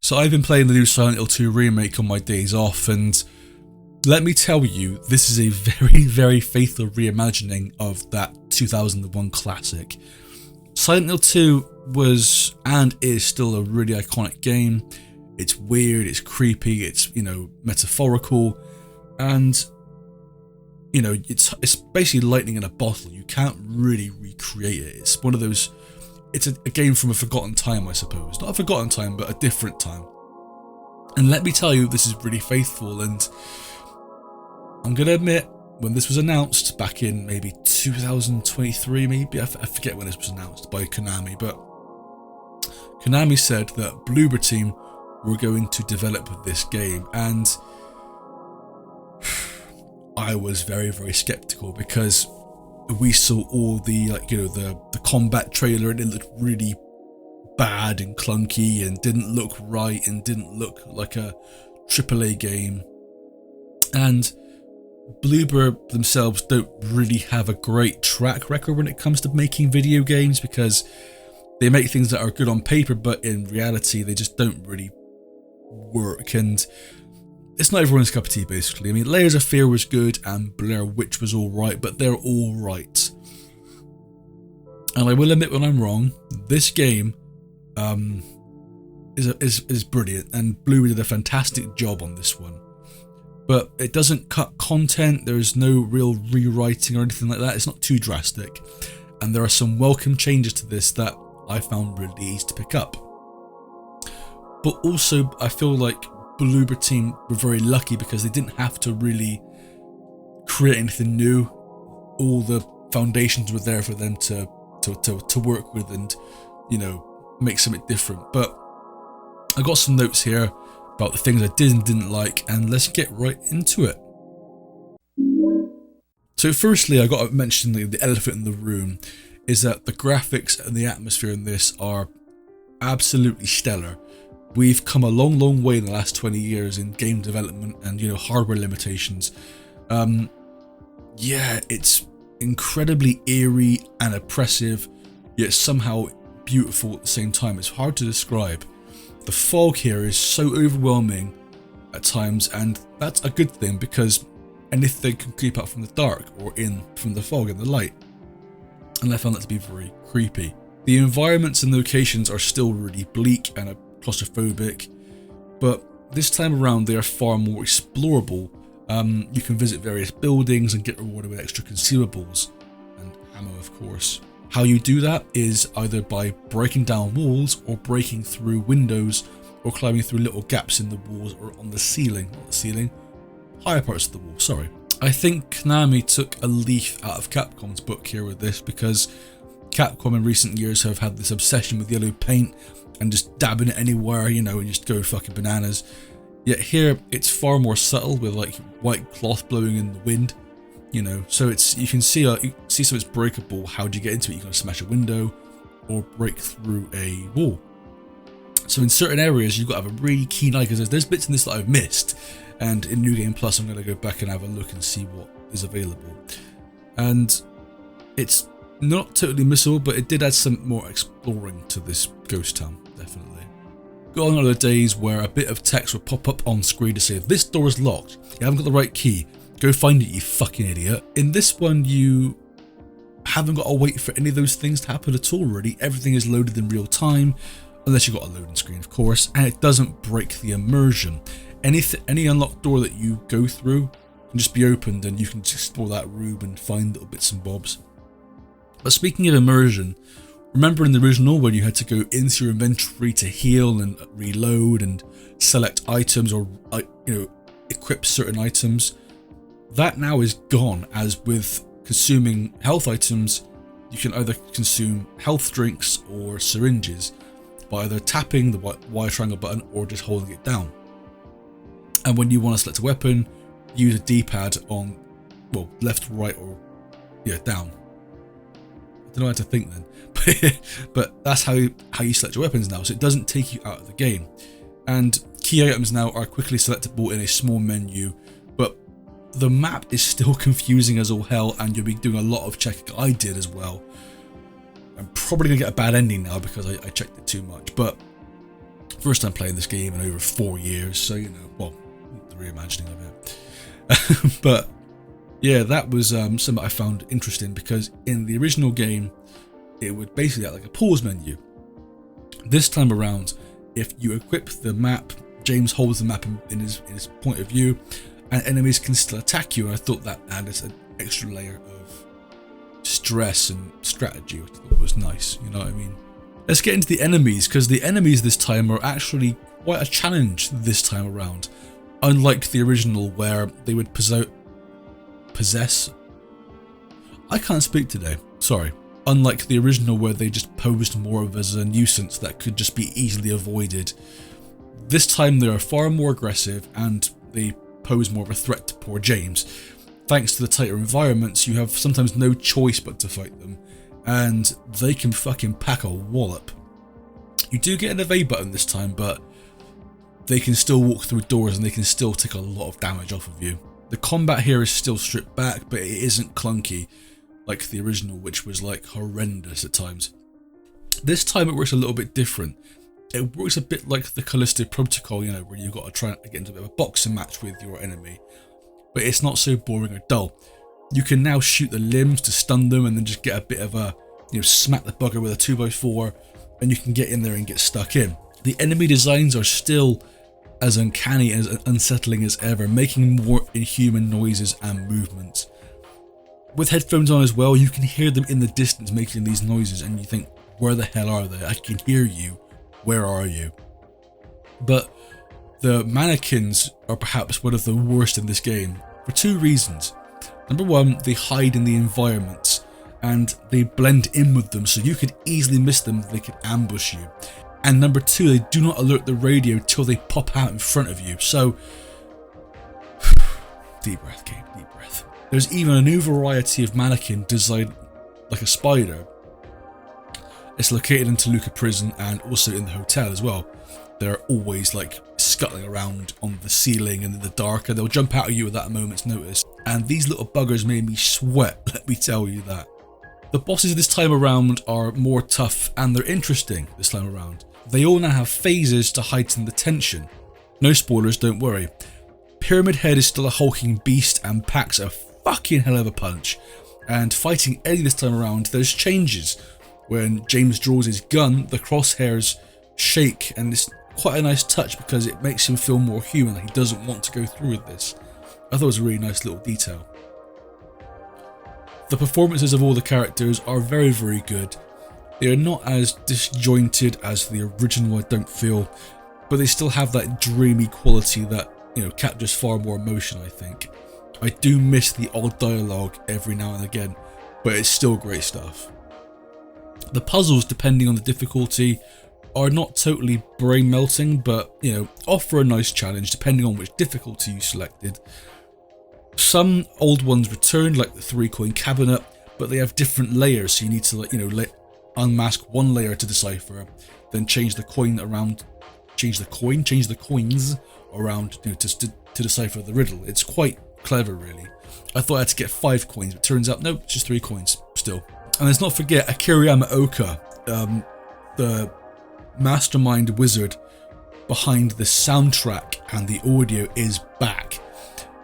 So I've been playing the new Silent Hill 2 remake on my days off, and let me tell you, this is a very, very faithful reimagining of that 2001 classic. Silent Hill 2 was and is still a really iconic game. It's weird, it's creepy, it's, metaphorical, and, it's basically lightning in a bottle. You can't really recreate it. It's one of those, it's a game from a forgotten time, I suppose. Not a forgotten time, but a different time. And let me tell you, this is really faithful, and I'm going to admit, when this was announced back in maybe 2023, maybe, I forget when this was announced by Konami, but Konami said that Bloober Team were going to develop this game, and I was very, very skeptical because we saw all the the combat trailer and it looked really bad and clunky and didn't look right and didn't look like a AAA game. And Bloober themselves don't really have a great track record when it comes to making video games, because they make things that are good on paper, but in reality they just don't really work, and it's not everyone's cup of tea, basically. I mean, Layers of Fear was good and Blair Witch was alright, but they're alright. And I will admit when I'm wrong, this game is brilliant, and Bloober did a fantastic job on this one. But it doesn't cut content, there's no real rewriting or anything like that, it's not too drastic. And there are some welcome changes to this that I found really easy to pick up. But also, I feel like Bloober Team were very lucky because they didn't have to really create anything new. All the foundations were there for them to work with and, make something different. But I got some notes here about the things I did and didn't like, and let's get right into it. So firstly, I got to mention the elephant in the room is that the graphics and the atmosphere in this are absolutely stellar. We've come a long, long way in the last 20 years in game development and, hardware limitations. It's incredibly eerie and oppressive, yet somehow beautiful at the same time. It's hard to describe. The fog here is so overwhelming at times, and that's a good thing because anything can creep up from the dark or in from the fog and the light. And I found that to be very creepy. The environments and locations are still really bleak and claustrophobic, but this time around they are far more explorable. You can visit various buildings and get rewarded with extra consumables and ammo, of course. How you do that is either by breaking down walls or breaking through windows or climbing through little gaps in the walls or on the ceiling, not the ceiling, higher parts of the wall, sorry. I think Konami took a leaf out of Capcom's book here with this, because Capcom in recent years have had this obsession with yellow paint and just dabbing it anywhere, and just go fucking bananas. Yet here, it's far more subtle with like white cloth blowing in the wind, so you can see so it's breakable. How do you get into it? You gotta smash a window or break through a wall. So in certain areas, you've got to have a really keen eye, because there's bits in this that I've missed, and in New Game Plus, I'm gonna go back and have a look and see what is available. And it's not totally missable, but it did add some more exploring to this ghost town, definitely. Got on other days where a bit of text would pop up on screen to say, "This door is locked. You haven't got the right key. Go find it, you fucking idiot." In this one, you haven't got to wait for any of those things to happen at all, really. Everything is loaded in real time, unless you've got a loading screen, of course, and it doesn't break the immersion. Any unlocked door that you go through can just be opened, and you can just explore that room and find little bits and bobs. But speaking of immersion, remember in the original when you had to go into your inventory to heal and reload and select items or equip certain items? That now is gone, as with consuming health items, you can either consume health drinks or syringes by either tapping the Y triangle button or just holding it down. And when you want to select a weapon, use a D-pad on, left, right, or down. I don't know how to think then, but that's how you select your weapons now, so it doesn't take you out of the game. And key items now are quickly selectable in a small menu, but the map is still confusing as all hell, and you'll be doing a lot of checking. I did as well. I'm probably gonna get a bad ending now because I checked it too much, but First time playing this game in over 4 years, so you know, well, the reimagining of it. But yeah, that was something I found interesting, because in the original game, it would basically act like a pause menu. This time around, if you equip the map, James holds the map in his point of view, and enemies can still attack you. And I thought that added an extra layer of stress and strategy, which I thought was nice, you know what I mean? Let's get into the enemies, because the enemies this time are actually quite a challenge this time around. Unlike the original, where they would possess... I can't speak today, sorry. Unlike the original, where they just posed more of as a nuisance that could just be easily avoided. This time they are far more aggressive, and they pose more of a threat to poor James. Thanks to the tighter environments, you have sometimes no choice but to fight them, and they can fucking pack a wallop. You do get an evade button this time, but they can still walk through doors and they can still take a lot of damage off of you. The combat here is still stripped back, but it isn't clunky like the original, which was like horrendous at times. This time it works a little bit different. It works a bit like the Callisto Protocol, you know, where you've got to try and get into a bit of a boxing match with your enemy, but it's not so boring or dull. You can now shoot the limbs to stun them, and then just get a bit of a, you know, smack the bugger with a 2x4, and you can get in there and get stuck in. The enemy designs are still as uncanny and as unsettling as ever, making more inhuman noises and movements. With headphones on as well, you can hear them in the distance making these noises, and you think, where the hell are they? I can hear you. Where are you? But the mannequins are perhaps one of the worst in this game for two reasons. Number one, they hide in the environments and they blend in with them, so you could easily miss them. They could ambush you. And number two, they do not alert the radio till they pop out in front of you. So deep breath, Gabe, deep breath. There's even a new variety of mannequin designed like a spider. It's located in Toluca prison and also in the hotel as well. They're always like scuttling around on the ceiling and in the dark, and they'll jump out at you without a moment's notice. And these little buggers made me sweat, let me tell you that. The bosses this time around are more tough, and they're interesting this time around. They all now have phases to heighten the tension. No spoilers, don't worry. Pyramid Head is still a hulking beast and packs a fucking hell of a punch. And fighting Eddie this time around, there's changes. When James draws his gun, the crosshairs shake, and it's quite a nice touch because it makes him feel more human, like he doesn't want to go through with this. I thought it was a really nice little detail. The performances of all the characters are very, very good. They are not as disjointed as the original, I don't feel, but they still have that dreamy quality that, you know, captures far more emotion, I think. I do miss the odd dialogue every now and again, but it's still great stuff. The puzzles, depending on the difficulty, are not totally brain melting, but, you know, offer a nice challenge depending on which difficulty you selected. Some old ones return, like the 3-coin cabinet, but they have different layers, so you need to, like, you know, unmask one layer to decipher, then change the coins around, you know, to decipher the riddle. It's quite clever, really. I thought I had to get 5 coins, but turns out no, it's just 3 coins still. And let's not forget Akira Yamaoka, the mastermind wizard behind the soundtrack and the audio, is back.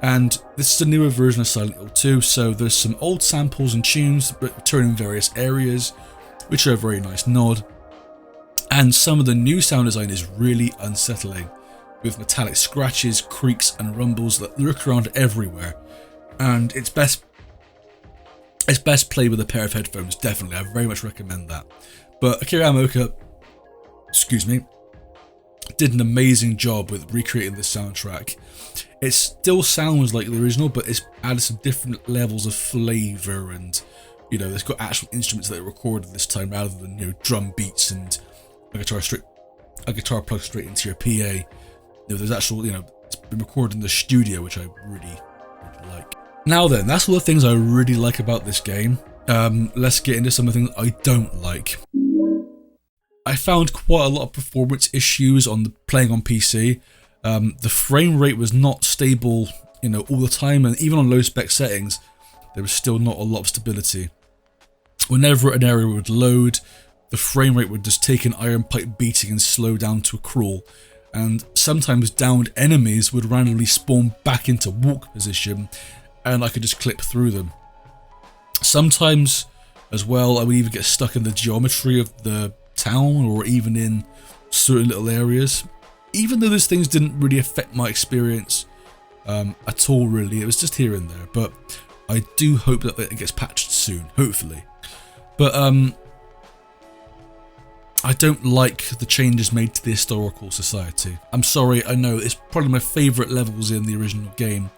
And this is a newer version of Silent Hill 2, so there's some old samples and tunes but return in various areas, which are a very nice nod. And some of the new sound design is really unsettling, with metallic scratches, creaks and rumbles that lurk around everywhere. And it's best played with a pair of headphones, definitely. I very much recommend that. But Akira Yamaoka, did an amazing job with recreating the soundtrack. It still sounds like the original, but it's added some different levels of flavour, and, you know, it's got actual instruments that are recorded this time rather than, you know, drum beats and a guitar plugged straight into your PA. You know, there's actual, you know, it's been recorded in the studio, which I really like. Now then, that's all the things I really like about this game. Let's get into some of the things I don't like. I found quite a lot of performance issues on playing on PC. The frame rate was not stable, you know, all the time, and even on low spec settings, there was still not a lot of stability. Whenever an area would load, the frame rate would just take an iron pipe beating and slow down to a crawl, and sometimes downed enemies would randomly spawn back into walk position and I could just clip through them. Sometimes as well I would even get stuck in the geometry of the town or even in certain little areas, even though those things didn't really affect my experience at all really. It was just here and there, but I do hope that it gets patched soon, hopefully. But I don't like the changes made to the historical society. I'm sorry, I know it's probably my favourite levels in the original game,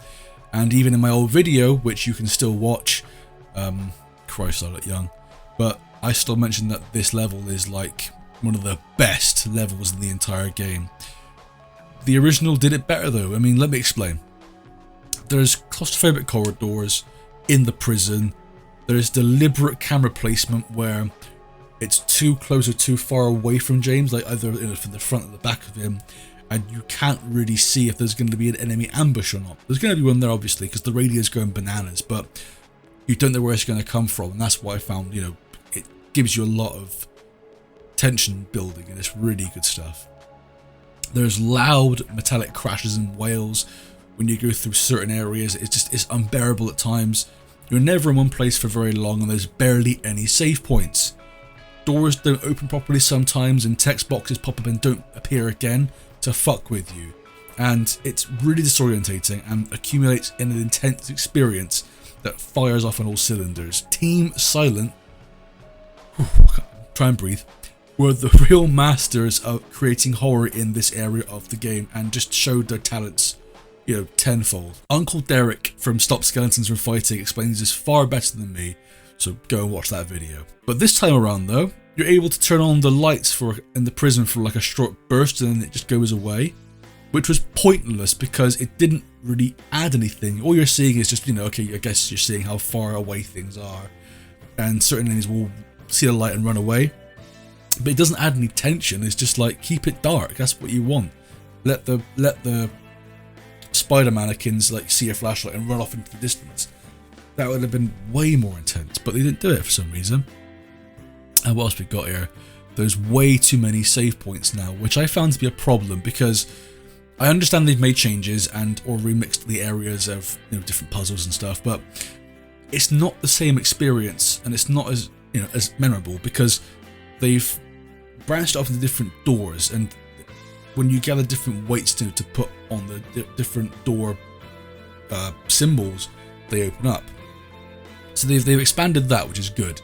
and even in my old video, which you can still watch, Christ I look young, but I still mentioned that this level is like one of the best levels in the entire game. The original did it better though. I mean, let me explain. There's claustrophobic corridors in the prison. There's deliberate camera placement where it's too close or too far away from James, like either from the front or the back of him, and you can't really see if there's going to be an enemy ambush or not. There's going to be one there obviously because the radio's going bananas, but you don't know where it's going to come from, and that's what I found, you know, it gives you a lot of tension building and it's really good stuff. There's loud metallic crashes and wails when you go through certain areas. It's unbearable at times. You're never in one place for very long and there's barely any save points. Doors don't open properly sometimes and text boxes pop up and don't appear again to fuck with you. And it's really disorientating and accumulates in an intense experience that fires off on all cylinders. Team Silent, try and breathe, were the real masters of creating horror in this area of the game and just showed their talents, you know, tenfold. Uncle Derek from Stop Skeletons from Fighting explains this far better than me, so go and watch that video. But this time around though, you're able to turn on the lights in the prison for like a short burst and then it just goes away, which was pointless because it didn't really add anything. All you're seeing is just, you know, okay, I guess you're seeing how far away things are, and certain enemies will see the light and run away, but it doesn't add any tension. It's just like, keep it dark, that's what you want. Let the spider mannequins like see a flashlight and run off into the distance. That would have been way more intense, but they didn't do it for some reason. And what else we got here? There's way too many save points now, which I found to be a problem because I understand they've made changes and or remixed the areas of, you know, different puzzles and stuff, but it's not the same experience and it's not as, you know, as memorable because they've branched off into different doors, and when you gather different weights to put on the different door symbols, they open up. So they've expanded that, which is good.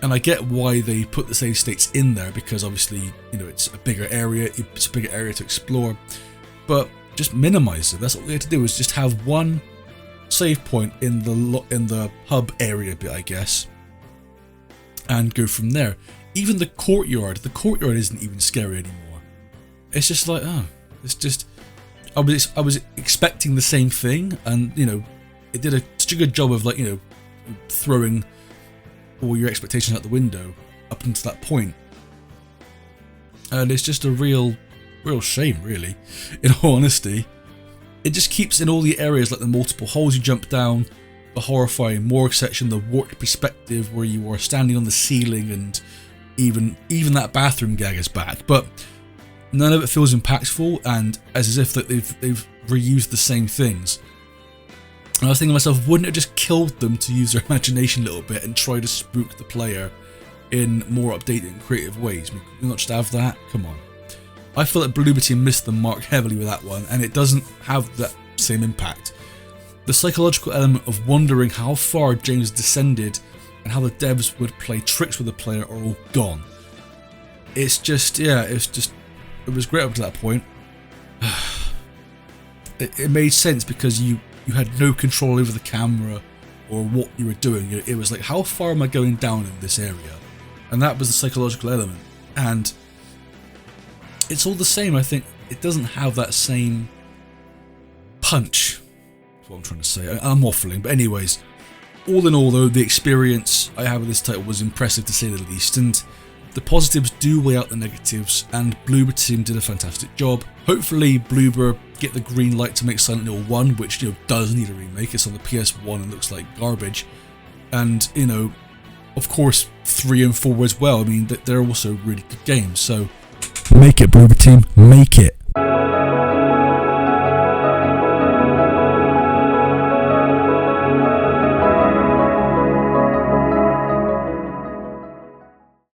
And I get why they put the save states in there because obviously, you know, it's a bigger area to explore. But just minimize it. That's all they had to do, is just have one save point in the hub area bit, I guess, and go from there. Even the courtyard isn't even scary anymore. It's just like, oh, it's just, I was expecting the same thing, and you know, it did such a good job of, like, you know, throwing all your expectations out the window up until that point. And it's just a real shame, really, in all honesty. It just keeps in all the areas, like the multiple holes you jump down, the horrifying morgue section, the warped perspective where you are standing on the ceiling, and even that bathroom gag is back. But none of it feels impactful, and as if that they've reused the same things. And I was thinking to myself, wouldn't it just killed them to use their imagination a little bit and try to spook the player in more updated and creative ways? Could we not just have that? Come on. I feel that Bloober Team missed the mark heavily with that one, and it doesn't have that same impact. The psychological element of wondering how far James descended and how the devs would play tricks with the player are all gone. It's just, yeah, it was great up to that point. It made sense because you had no control over the camera or what you were doing. It was like, how far am I going down in this area? And that was the psychological element. And it's all the same. I think it doesn't have that same punch. That's what I'm trying to say. I'm waffling, but anyways, all in all though, the experience I have with this title was impressive to say the least, and the positives do weigh out the negatives, and Bloober Team did a fantastic job. Hopefully Bloober get the green light to make Silent Hill 1, which, you know, does need a remake. It's on the PS1 and looks like garbage, and, you know, of course 3 and 4 as well. I mean, they're also really good games. So make it, Bloober Team, make it.